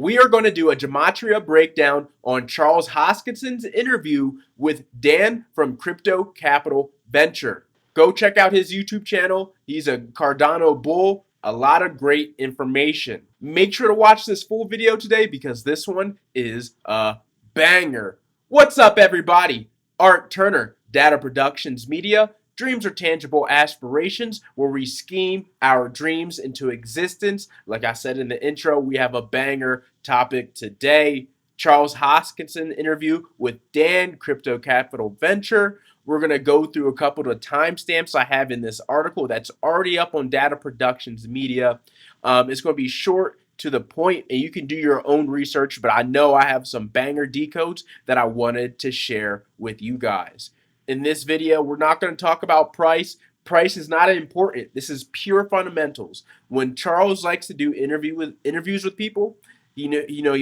We are going to do a Gematria breakdown on Charles Hoskinson's interview with Dan from Crypto Capital Venture. Go check out his YouTube channel. He's a Cardano bull. A lot of great information. Make sure to watch this full video today because this one is a banger. What's up, everybody? Art Turner, Data Productions Media. Dreams are tangible aspirations where we scheme our dreams into existence. Like I said in the intro, we have a banger topic today. Charles Hoskinson interview with Dan, Crypto Capital Venture. We're going to go through a couple of timestamps I have in this article that's already up on Data Productions Media. It's going to be short, to the point, and you can do your own research, but I know I have some banger decodes that I wanted to share with you guys. In this video, we're not going to talk about price. Price is not important. This is pure fundamentals. When Charles likes to do interviews with people, he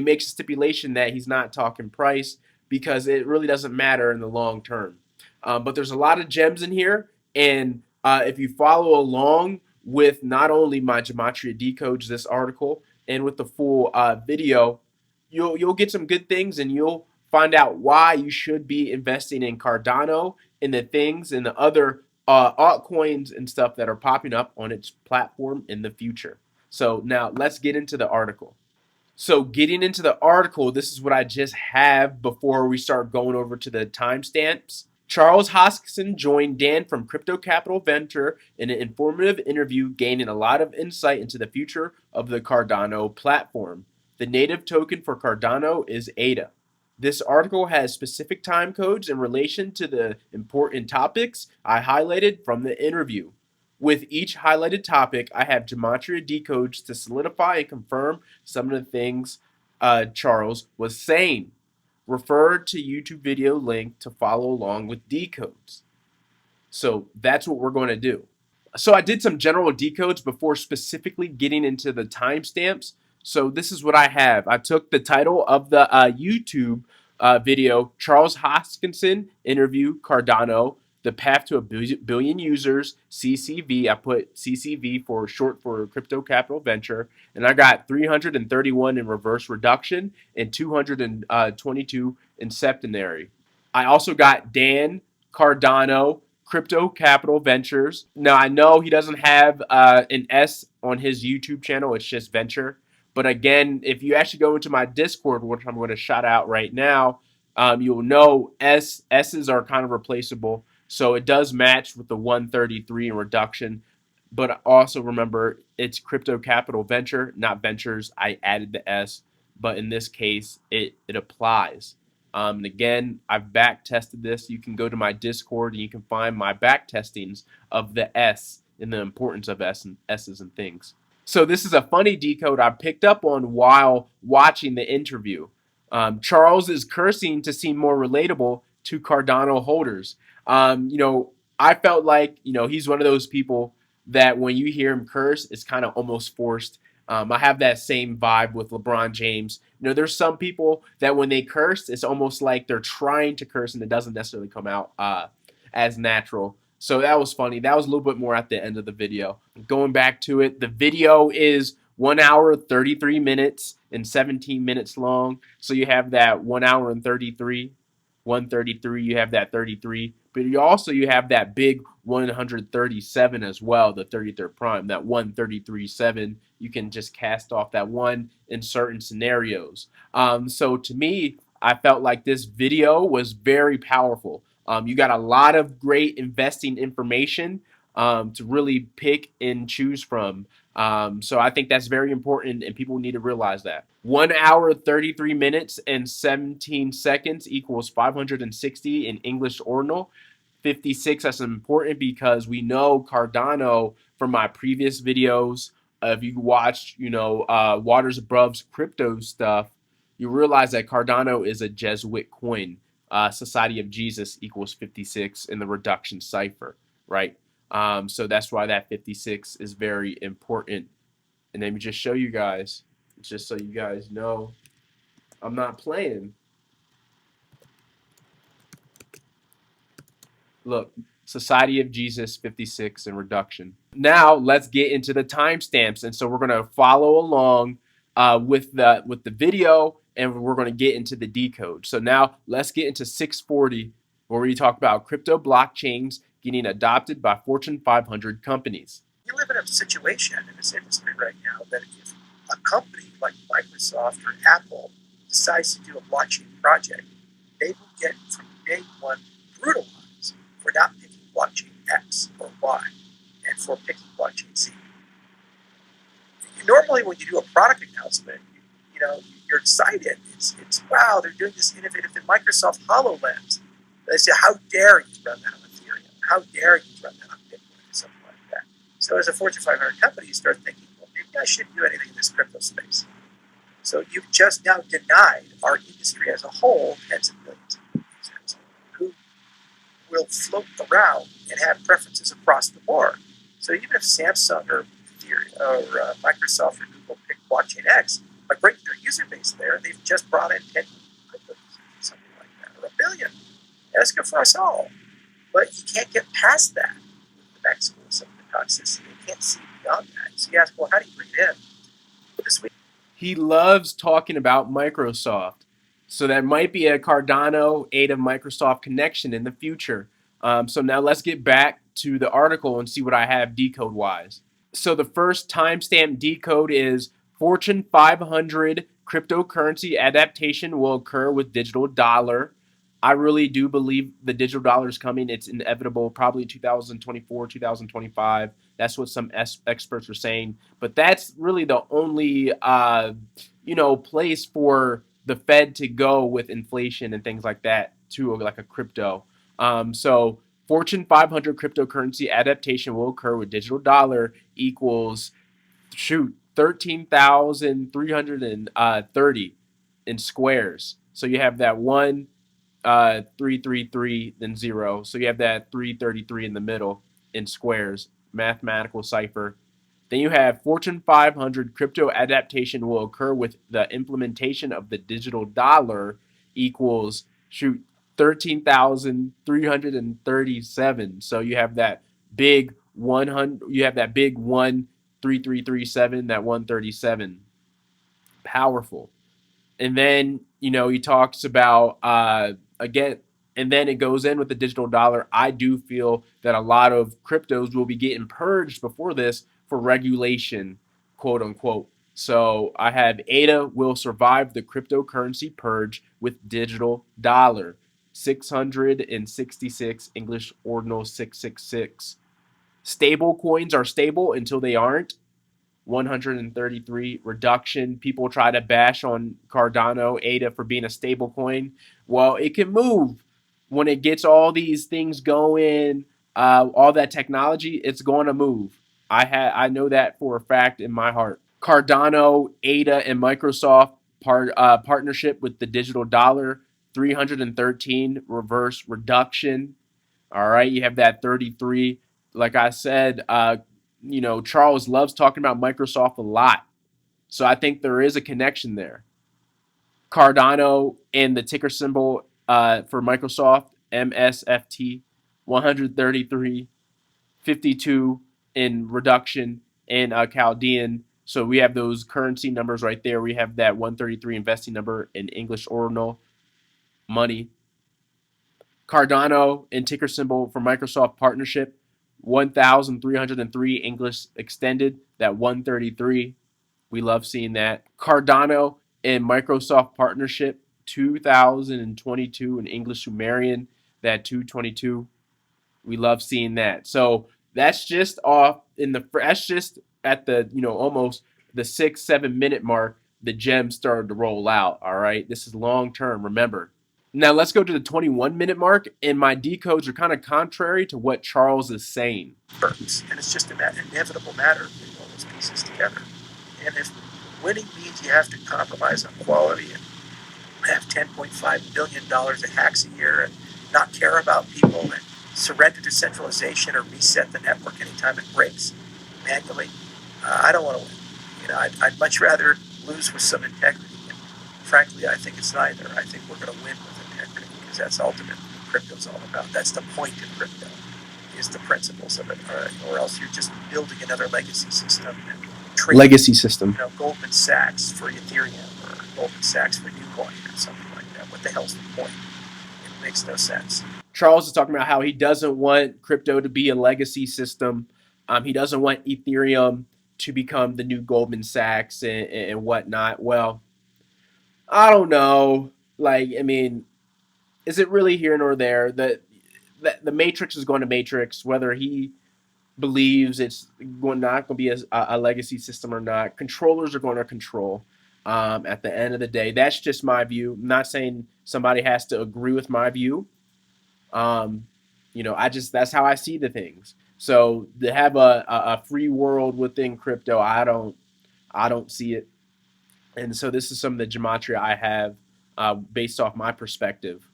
makes a stipulation that he's not talking price because it really doesn't matter in the long term. But there's a lot of gems in here, and if you follow along with not only my Gematria Decodes, this article, and with the full video, you'll get some good things, and you'll find out why you should be investing in Cardano and the things and the other altcoins and stuff that are popping up on its platform in the future. So now let's get into the article. So getting into the article, this is what I just have before we start going over to the timestamps. Charles Hoskinson joined Dan from Crypto Capital Venture in an informative interview, gaining a lot of insight into the future of the Cardano platform. The native token for Cardano is D.A.T.A. This article has specific time codes in relation to the important topics I highlighted from the interview. With each highlighted topic, I have Gematria Decodes to solidify and confirm some of the things Charles was saying. Refer to YouTube video link to follow along with decodes. So that's what we're going to do. So I did some general decodes before specifically getting into the timestamps. So this is what I have. I took the title of the YouTube video, Charles Hoskinson interview Cardano, the path to a billion users, CCV. I put CCV for short for Crypto Capital Venture, and I got 331 in reverse reduction and 222 in septenary. I also got Dan, Cardano, Crypto Capital Ventures. Now I know he doesn't have an S on his YouTube channel, it's just Venture. But again, if you actually go into my Discord, which I'm going to shout out right now, you'll know S's are kind of replaceable. So it does match with the 133 in reduction. But also remember, it's Crypto Capital Venture, not Ventures. I added the S, but in this case, it applies. And again, I've back tested this. You can go to my Discord and you can find my back testings of the S and the importance of S's and things. So this is a funny decode I picked up on while watching the interview. Charles is cursing to seem more relatable to Cardano holders. I felt like, he's one of those people that when you hear him curse, it's kind of almost forced. I have that same vibe with LeBron James. There's some people that when they curse, it's almost like they're trying to curse and it doesn't necessarily come out as natural. So that was funny. That was a little bit more at the end of the video. Going back to it, the video is 1 hour, 33 minutes and 17 minutes long. So you have that 1 hour and 33, 133, you have that 33. But you have that big 137 as well, the 33rd prime, that 133.7. You can just cast off that one in certain scenarios. So to me, I felt like this video was very powerful. You got a lot of great investing information to really pick and choose from. So I think that's very important, and people need to realize that. 1 hour, 33 minutes, and 17 seconds equals 560 in English ordinal. 56, that's important because we know Cardano from my previous videos. If you watched, Waters Above's crypto stuff, you realize that Cardano is a Jesuit coin. Society of Jesus equals 56 in the reduction cipher, right? So that's why that 56 is very important. And let me just show you guys, just so you guys know, I'm not playing. Look, Society of Jesus 56 in reduction. Now let's get into the timestamps, and so we're going to follow along with the video, and we're going to get into the decode. So now let's get into 640, where we talk about crypto blockchains getting adopted by Fortune 500 companies. We live in a situation in this industry right now that if a company like Microsoft or Apple decides to do a blockchain project, they will get from day one brutalized for not picking blockchain X or Y and for picking blockchain Z. Normally, when you do a product announcement, you're excited. It's wow, they're doing this innovative thing. Microsoft HoloLens. They say, how dare you run that on Ethereum? How dare you run that on Bitcoin or something like that? So as a Fortune 500 company, you start thinking, well, maybe I shouldn't do anything in this crypto space. So you've just now denied our industry as a whole tens of millions of users who will float around and have preferences across the board. So even if Samsung or Microsoft or Google pick blockchain X, by breaking their user base there, they've just brought in 10 million, something like that, or 1 billion. That's good for us all. But you can't get past that with the next school of some of the toxicity. You can't see beyond that. So you ask, well, how do you bring it in? This week, He loves talking about Microsoft. So that might be a Cardano A.T.A Microsoft connection in the future. So now let's get back to the article and see what I have decode wise. So the first timestamp decode is Fortune 500 cryptocurrency adaptation will occur with digital dollar. I really do believe the digital dollar is coming. It's inevitable, probably 2024, 2025. That's what some experts are saying. But that's really the only, place for the Fed to go with inflation and things like that to like a crypto. So Fortune 500 cryptocurrency adaptation will occur with digital dollar equals 13,330 in squares. So you have that 333 then 0. So you have that 333 in the middle in squares, mathematical cipher. Then you have Fortune 500 crypto adaptation will occur with the implementation of the digital dollar equals 13,337. So you have that big 100, you have that big 13337, that 137. Powerful. And then he talks about again, and then it goes in with the digital dollar. I do feel that a lot of cryptos will be getting purged before this for regulation, quote unquote. So I have A.T.A will survive the cryptocurrency purge with digital dollar. 666 English ordinal 666. Stable coins are stable until they aren't. 133 reduction. People try to bash on Cardano A.T.A for being a stable coin. Well, it can move when it gets all these things going, all that technology. It's going to move. I know that for a fact in my heart. Cardano, A.T.A, and Microsoft partnership with the digital dollar. 313 reverse reduction. All right, you have that 33. Like I said, Charles loves talking about Microsoft a lot. So I think there is a connection there. Cardano and the ticker symbol for Microsoft, MSFT, 133, 52 in reduction in Chaldean. So we have those currency numbers right there. We have that 133 investing number in English ordinal money. Cardano and ticker symbol for Microsoft partnership, 1,303 English extended, that 133. We love seeing that. Cardano and Microsoft partnership, 2022 in English Sumerian, that 222. We love seeing that. So that's just off in the, that's just at the, almost the 6-7 minute mark, the gems started to roll out. All right. This is long term. Remember, now let's go to the 21-minute mark, and my decodes are kind of contrary to what Charles is saying. and it's just an inevitable matter of putting all those pieces together. And if winning means you have to compromise on quality and have $10.5 billion of hacks a year and not care about people and surrender to centralization or reset the network anytime it breaks manually, I don't want to win. I'd much rather lose with some integrity. And frankly, I think it's neither. I think we're going to win with integrity because that's ultimately what crypto's all about. That's the point of crypto, is the principles of it, or else you're just building another legacy system. And trade, legacy system. Goldman Sachs for Ethereum or Goldman Sachs for Bitcoin or something like that. What the hell's the point? It makes no sense. Charles is talking about how he doesn't want crypto to be a legacy system. He doesn't want Ethereum to become the new Goldman Sachs and whatnot. Well, I don't know. Like, I mean, is it really here nor there? The Matrix is going to Matrix, whether he believes it's not going to be a legacy system or not. Controllers are going to control. At the end of the day, that's just my view. I'm not saying somebody has to agree with my view. Um, that's how I see the things. So to have a free world within crypto, I don't see it. And so this is some of the gematria I have based off my perspective.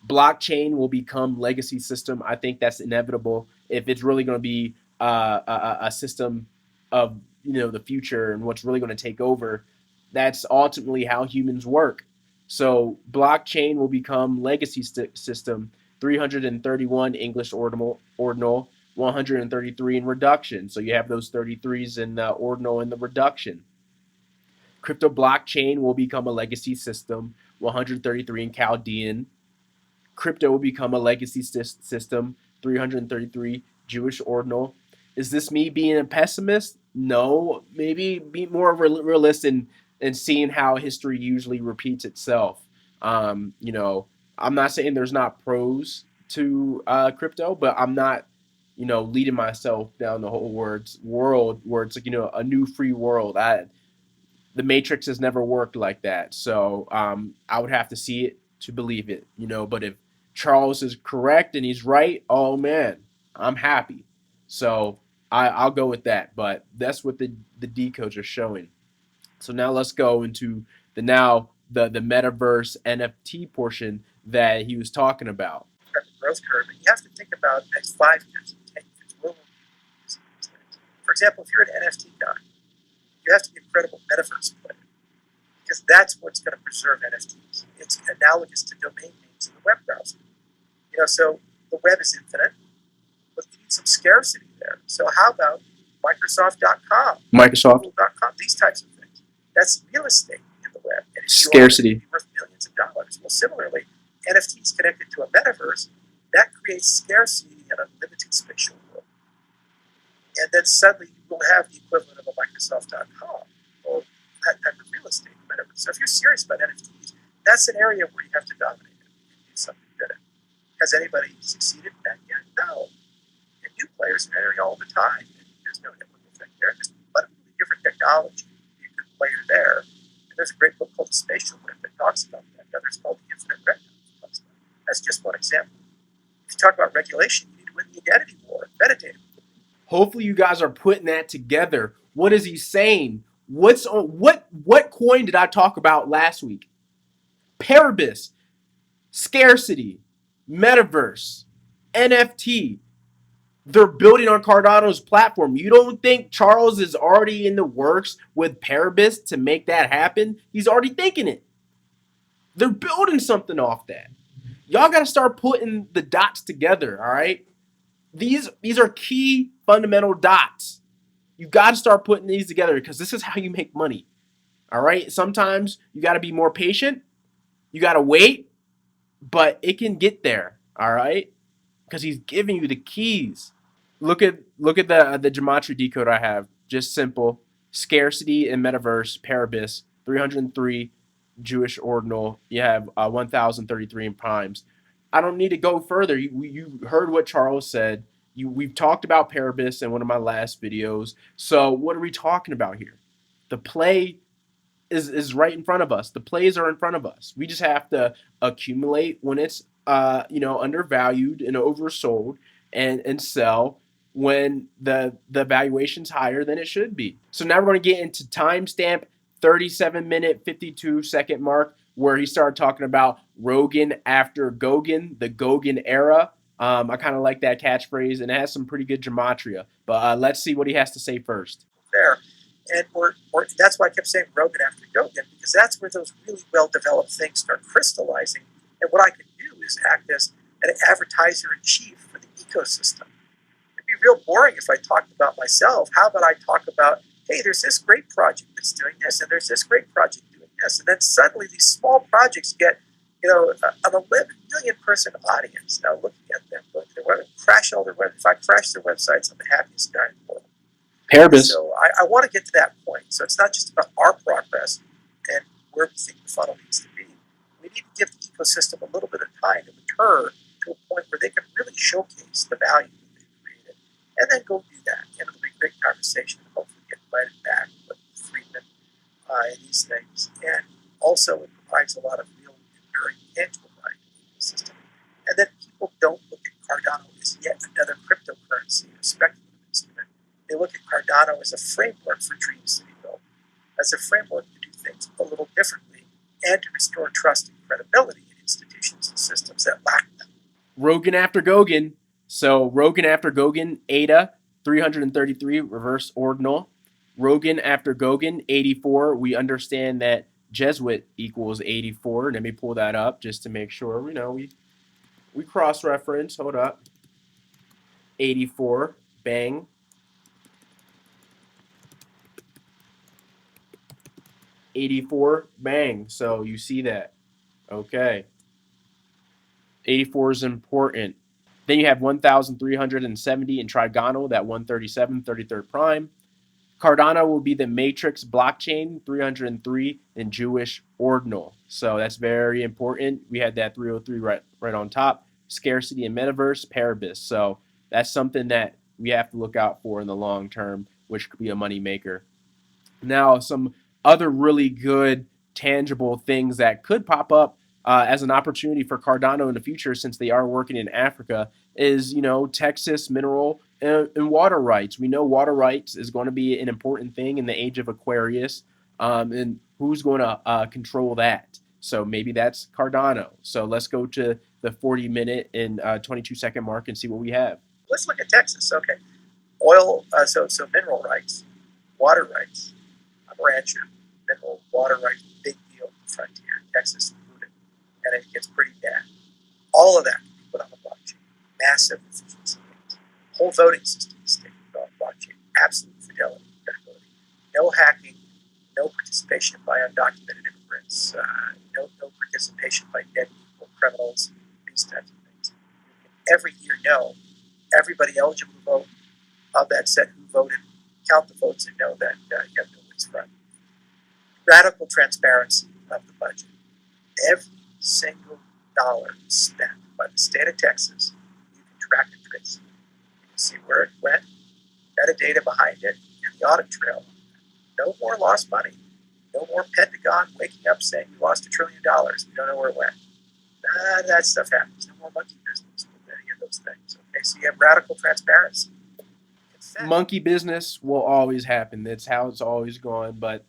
Blockchain will become legacy system. I think that's inevitable if it's really going to be a system of the future and what's really going to take over. That's ultimately how humans work. So blockchain will become legacy system. 331 English ordinal, 133 in reduction. So you have those 33s in the ordinal and the reduction. Crypto blockchain will become a legacy system, 133 in Chaldean. Crypto will become a legacy system, 333 Jewish ordinal. Is this me being a pessimist? No, maybe be more realist and seeing how history usually repeats itself. I'm not saying there's not pros to crypto, but I'm not, leading myself down the whole world where it's like, a new free world. The Matrix has never worked like that. So I would have to see it to believe it, But if Charles is correct and he's right, oh man, I'm happy. So I'll go with that. But that's what the decodes are showing. So now let's go into the metaverse NFT portion that he was talking about. The growth curve, and you have to think about the next 5 years and 10 years. Will we be using these things? For example, if you're an NFT guy, you have to be a credible metaverse player because that's what's going to preserve NFTs. It's analogous to domain names in the web browser. So the web is infinite, but you need some scarcity there. So how about Microsoft.com, Google.com, these types of things? That's real estate in the web. And Scarcity. Be worth millions of dollars. Well, similarly, NFTs connected to a metaverse, that creates scarcity in a limited spatial world. And then suddenly you will have the equivalent of a Microsoft.com or that type of real estate metaverse. So if you're serious about NFTs, that's an area where you have to dominate it and do something good at. Has anybody succeeded in that yet? No. And new players are entering all the time. And there's no network effect there. Just fundamentally different technology. Be a good player there. And there's a great book called The Spatial Web that talks about that. Another's called The Infinite Red. That's just one example. If you talk about regulation, you need to win the identity war, metadata. Hopefully you guys are putting that together. What is he saying? What coin did I talk about last week? Paribus, scarcity, metaverse, NFT. They're building on Cardano's platform. You don't think Charles is already in the works with Paribus to make that happen? He's already thinking it. They're building something off that. Y'all got to start putting the dots together, all right? These are key fundamental dots. You got to start putting these together because this is how you make money. All right? Sometimes you got to be more patient. You got to wait, but it can get there, all right? Because he's giving you the keys. Look at the Gematria Decode I have. Just simple. Scarcity and Metaverse, Paribus, 303 Jewish ordinal. You have 1,033 in primes. I don't need to go further. You heard what Charles said. We've talked about Paribus in one of my last videos. So what are we talking about here? The play is right in front of us. The plays are in front of us. We just have to accumulate when it's undervalued and oversold, and sell when the valuation's higher than it should be. So now we're going to get into timestamp 37-minute 52-second mark, where he started talking about Regan After Gan, the Gauguin era. I kind of like that catchphrase, and it has some pretty good gematria. But let's see what he has to say first. There. And or that's why I kept saying Regan After Gan, because that's where those really well-developed things start crystallizing. And what I can do is act as an advertiser-in-chief for the ecosystem. It'd be real boring if I talked about myself. How about I talk about hey, there's this great project that's doing this, and there's this great project doing this. And then suddenly these small projects get, an 11 million person audience now looking at them, going to their web, crash all their web. If I crash their websites, I'm the happiest guy in the world. Paribus. So I want to get to that point. So it's not just about our progress and where we think the funnel needs to be. We need to give the ecosystem a little bit of time to mature to a point where they can really showcase the value that they've created, and then go do that. And it'll be a great conversation. Hopefully get invited back with Friedman and these things. And also it provides a lot of real enduring tangible value to the ecosystem. And then people don't look at Cardano as yet another cryptocurrency, a speculative instrument. They look at Cardano as a framework for dreams to be built, as a framework to do things a little differently, and to restore trust and credibility in institutions and systems that lack them. Regan After Gan. So Regan After Gan, D.A.T.A, 333 reverse ordinal. Regan After Gan, 84. We understand that Jesuit equals 84. Let me pull that up just to make sure. We cross-reference. Hold up. 84. Bang. 84. Bang. So you see that. Okay. 84 is important. Then you have 1,370 in Trigonal, that 137, 33rd prime. Cardano will be the matrix blockchain, 303 in Jewish ordinal. So that's very important. We had that 303 right on top. Scarcity and metaverse, Paribus. So that's something that we have to look out for in the long term, which could be a money maker. Now, some other really good tangible things that could pop up as an opportunity for Cardano in the future, since they are working in Africa, is Texas mineral and water rights. We know water rights is going to be an important thing in the age of Aquarius, and who's going to control that? So maybe that's Cardano. So let's go to the 40-minute and 22-second mark and see what we have. Let's look at Texas. Okay, oil. So mineral rights, water rights. I'm a rancher. Mineral water rights, big deal in the frontier. Texas included, and it gets pretty bad. All of that can be put on the blockchain. Massive efficiency gains. Whole voting system is taken on blockchain. Absolute fidelity, credibility. No hacking. No participation by undocumented immigrants. No participation by dead people, criminals. These types of things. You can every year know everybody eligible to vote of that set who voted. Count the votes and know that you have no ways front. Radical transparency of the budget. Every single dollar spent by the state of Texas, you can track and trace. You can see where it went, metadata behind it, and the audit trail. No more lost money. No more Pentagon waking up saying we lost $1 trillion. We don't know where it went. None of that stuff happens. No more monkey business with any of those things. Okay, so you have radical transparency. Monkey business will always happen. That's how it's always gone. But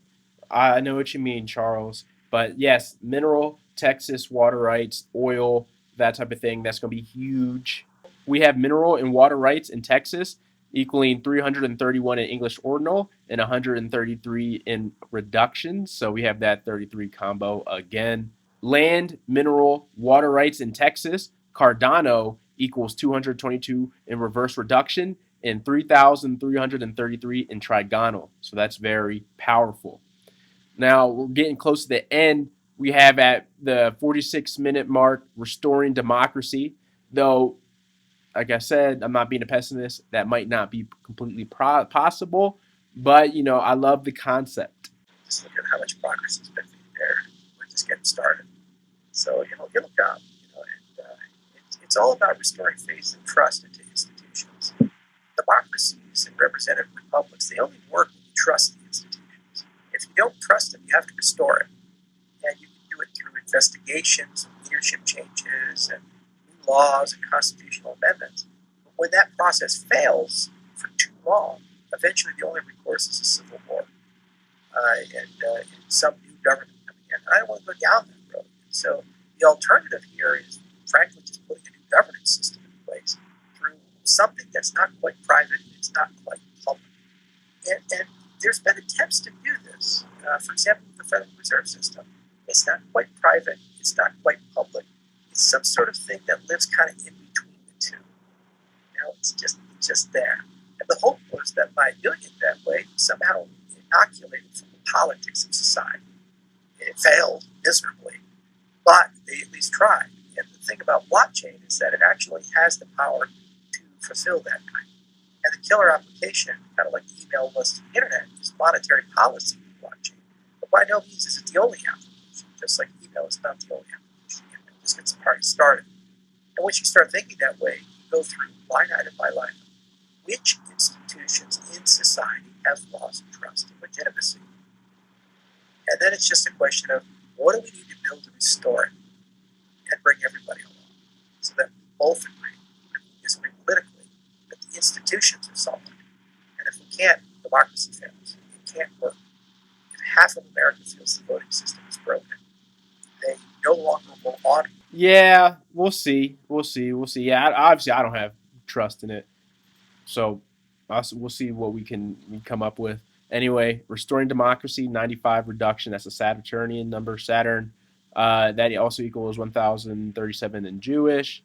I know what you mean, Charles. But yes, mineral, Texas, water rights, oil, that type of thing, that's going to be huge. We have mineral and water rights in Texas equaling 331 in English ordinal and 133 in reductions. So we have that 33 combo again. Land, mineral, water rights in Texas, Cardano equals 222 in reverse reduction and 3,333 in trigonal. So that's very powerful. Now we're getting close to the end. We have at the 46-minute mark restoring democracy, though like I said, I'm not being a pessimist. That might not be completely possible, but I love the concept. Just look at how much progress has been made there. We're just getting started. So it'll come. And it's all about restoring faith and trust into institutions. Democracies and representative republics, they only work when you trust the institutions. If you don't trust them, you have to restore it, and you can do it through investigations and leadership changes and laws and constitutional amendments. But when that process fails for too long, eventually the only recourse is a civil war and some new government coming in. I don't want to go down that road. So the alternative here is, frankly, just putting a new governance system in place through something that's not quite private, it's not quite public. And there's been attempts to do this. For example, with the Federal Reserve System. It's not quite private, it's not quite public. It's some sort of thing that lives kind of in between the two. It's just there. And the hope was that by doing it that way, somehow inoculated from the politics of society. It failed miserably, but they at least tried. And the thing about blockchain is that it actually has the power to fulfill that dream. And the killer application, kind of like email was to the internet, is monetary policy in blockchain. But by no means is it the only application, just like email is not the only application. It just gets the party started. And once you start thinking that way, you go through line item by line item. Which institutions in society have lost trust and legitimacy? And then it's just a question of what do we need to build to restore it and bring everybody along so that we both agree, if we disagree politically, that the institutions are solid. And if we can't, democracy fails. It can't work. If half of America feels the voting system is broken, they no longer will audit. Yeah, we'll see. We'll see. We'll see. Yeah, obviously, I don't have trust in it. So we'll see what we come up with. Anyway, restoring democracy, 95 reduction. That's a Saturnian number, Saturn. That also equals 1,037 in Jewish.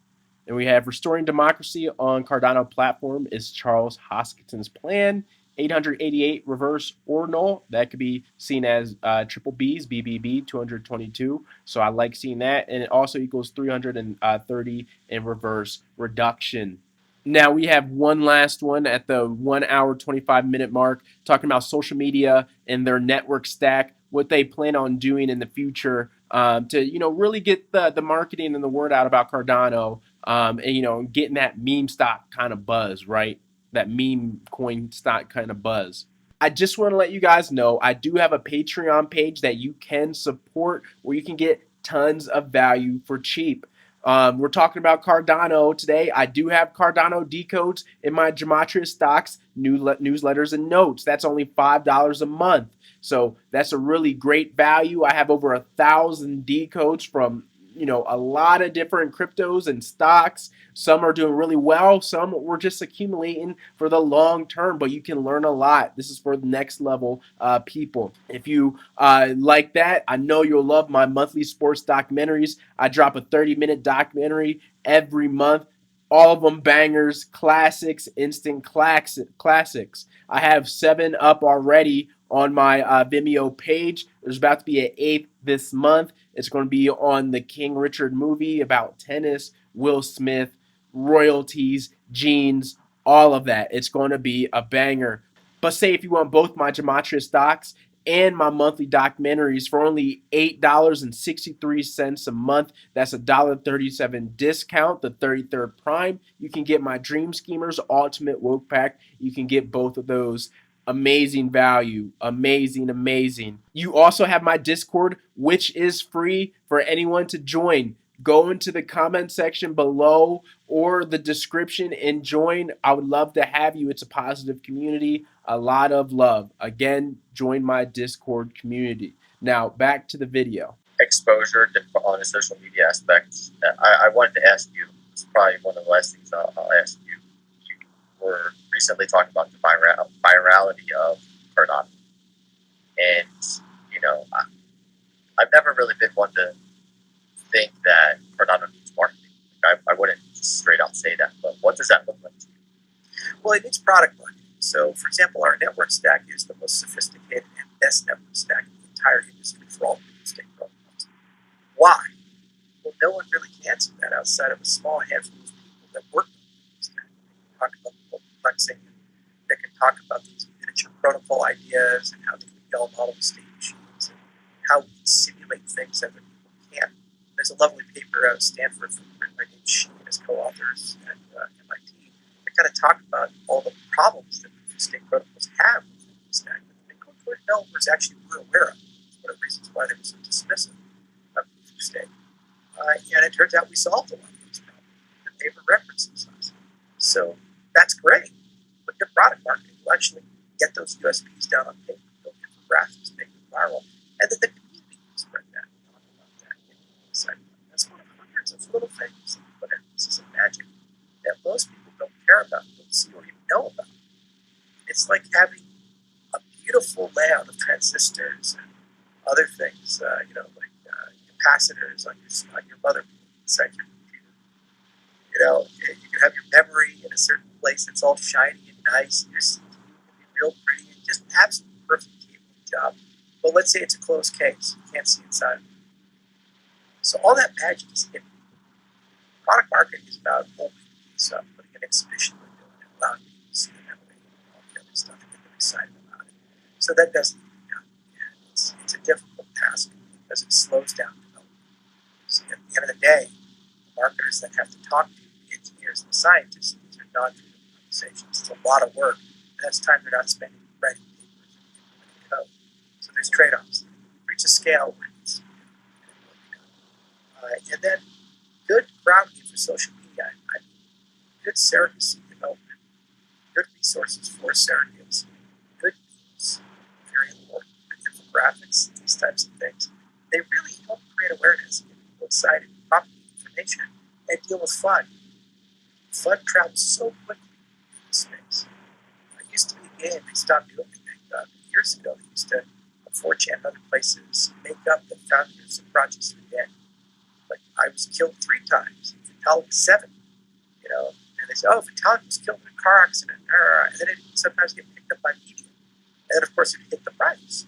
And we have restoring democracy on Cardano Platform is Charles Hoskinson's plan. 888 reverse ordinal. That could be seen as triple B's, BBB 222. So I like seeing that. And it also equals 330 in reverse reduction. Now we have one last one at the 1 hour 25-minute mark, talking about social media and their network stack, what they plan on doing in the future to really get the marketing and the word out about Cardano, and getting that meme stock kind of buzz, right? That meme coin stock kind of buzz. I just want to let you guys know I do have a Patreon page that you can support where you can get tons of value for cheap. We're talking about Cardano today. I do have Cardano Decodes in my Gematria stocks, newsletters, and notes. That's only $5 a month. So that's a really great value. I have over 1,000 decodes from a lot of different cryptos and stocks. Some are doing really well. Some we're just accumulating for the long term, but you can learn a lot. This is for the next level people. If you like that, I know you'll love my monthly sports documentaries. I drop a 30-minute documentary every month. All of them bangers, classics, instant classics. I have 7 up already on my Vimeo page. There's about to be an 8th this month. It's going to be on the King Richard movie about tennis, Will Smith, royalties, jeans, all of that. It's going to be a banger. But say if you want both my Gematria stocks and my monthly documentaries for only $8.63 a month. That's a $1.37 discount, the 33rd Prime. You can get my Dream Schemers Ultimate Woke Pack. You can get both of those. Amazing value. Amazing. You also have my Discord, which is free for anyone to join. Go into the comment section below or the description and join. I would love to have you. It's a positive community. A lot of love. Again, join my Discord community. Now, back to the video. Exposure on the social media aspects. I wanted to ask you, this is probably one of the last things I'll ask you. You were recently talking about the virality of Cardano. And, I've never really been one to think that Cardano needs marketing. I wouldn't straight out say that, but what does that look like to you? Well, it needs product marketing. So, for example, our network stack is the most sophisticated and best network stack in the entire industry for all real estate protocols. Why? Well, no one really can answer that outside of a small handful of people that work on the stack. They can talk about multiplexing, and they can talk about these miniature protocol ideas and how they can build model state machines and how we can simulate things that other people can't. There's a lovely paper out of Stanford from my name She and his co-authors at MIT that kind of talk about all the problems that proof of stake protocols have with the stack that the Bitcoin core developers actually were aware of. It's one of the reasons why they were so dismissive of proof of stake. And it turns out we solved a lot of those problems. The paper references us. So that's great. But good product marketing will actually get those USPs down on paper, build infographics, make them viral, and then the community can spread that and talk about that. That's one of hundreds of little things that put emphasis and magic that most people don't care about, don't see or even know about. It's like having a beautiful layout of transistors and other things, like capacitors on your motherboard inside your computer. You can have your memory in a certain place that's all shiny and nice, and your CPU can be real pretty and just absolutely perfect cable up. But let's say it's a closed case. You can't see inside. So all that magic is hidden. Product marketing is about opening things up, putting an exhibition window and allowing people to see it that way, and all the other stuff, and get them excited about it. So that doesn't need to be done. And it's a difficult task because it slows down development. So at the end of the day, the marketers that have to talk to the engineers and the scientists, these are non-trivial conversations. It's a lot of work, and that's time they're not spending writing papers and implementing code. So there's trade-offs. Reach a scale where it needs to be done. And then good grounding for social media. I mean, good surrogacy development, good resources for surrogates, good memes, very important, good infographics, these types of things. They really help create awareness, get people excited, propagate information, and deal with FUD. FUD travels so quickly in this space. It used to be a game, they stopped doing it years ago. They used to, on 4chan and other places, make up the founders of projects were dead. Like, I was killed 3 times, Vitalik 7, and they say, oh, Vitalik was killed in a car accident, and then it sometimes get picked up by media. And then, of course, it hit the price.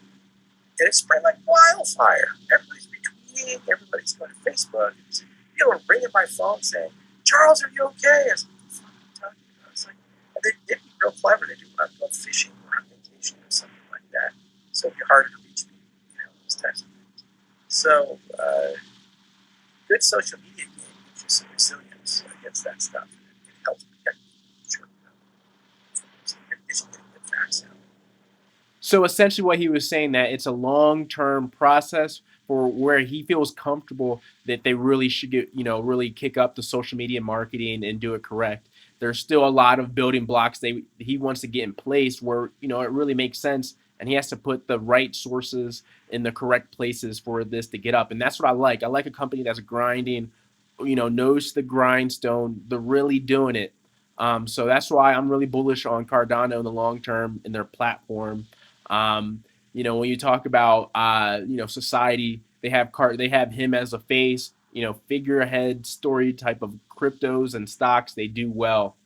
And it spread like wildfire. Everybody's retweeting, everybody's going to Facebook. People are ringing my phone saying, Charles, are you okay? I was like, what the fuck are you talking about? It's like, and they'd be real clever. They do want to go fishing or on vacation or something like that. So it'd be harder to reach people, those types of things. So, good social media game gives you some resilience against that stuff. It helps protect you from getting good facts out. So essentially what he was saying, that it's a long-term process for where he feels comfortable that they really should get, really kick up the social media marketing and do it correct. There's still a lot of building blocks he wants to get in place where, it really makes sense, and he has to put the right sources in the correct places for this to get up. And that's what I like. I like a company that's grinding, knows the grindstone, they're really doing it. So that's why I'm really bullish on Cardano in the long term in their platform. When you talk about society, they have him as a face, figurehead story type of cryptos and stocks. They do well.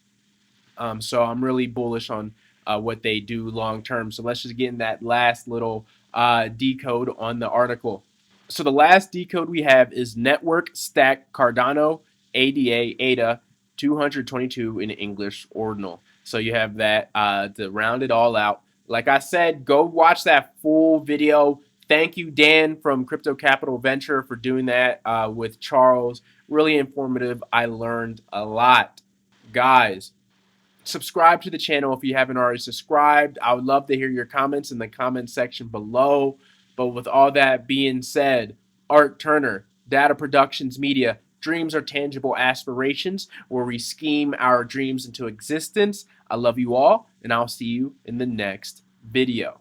So I'm really bullish on what they do long term. So let's just get in that last little decode on the article. So the last decode we have is Network Stack Cardano ADA 222 in English ordinal. So you have that to round it all out. Like I said, go watch that full video. Thank you, Dan from Crypto Capital Venture, for doing that with Charles. Really informative. I learned a lot. Guys, subscribe to the channel if you haven't already subscribed. I would love to hear your comments in the comment section below. But with all that being said, Art Turner, Data Productions Media, dreams are tangible aspirations where we scheme our dreams into existence. I love you all, and I'll see you in the next video.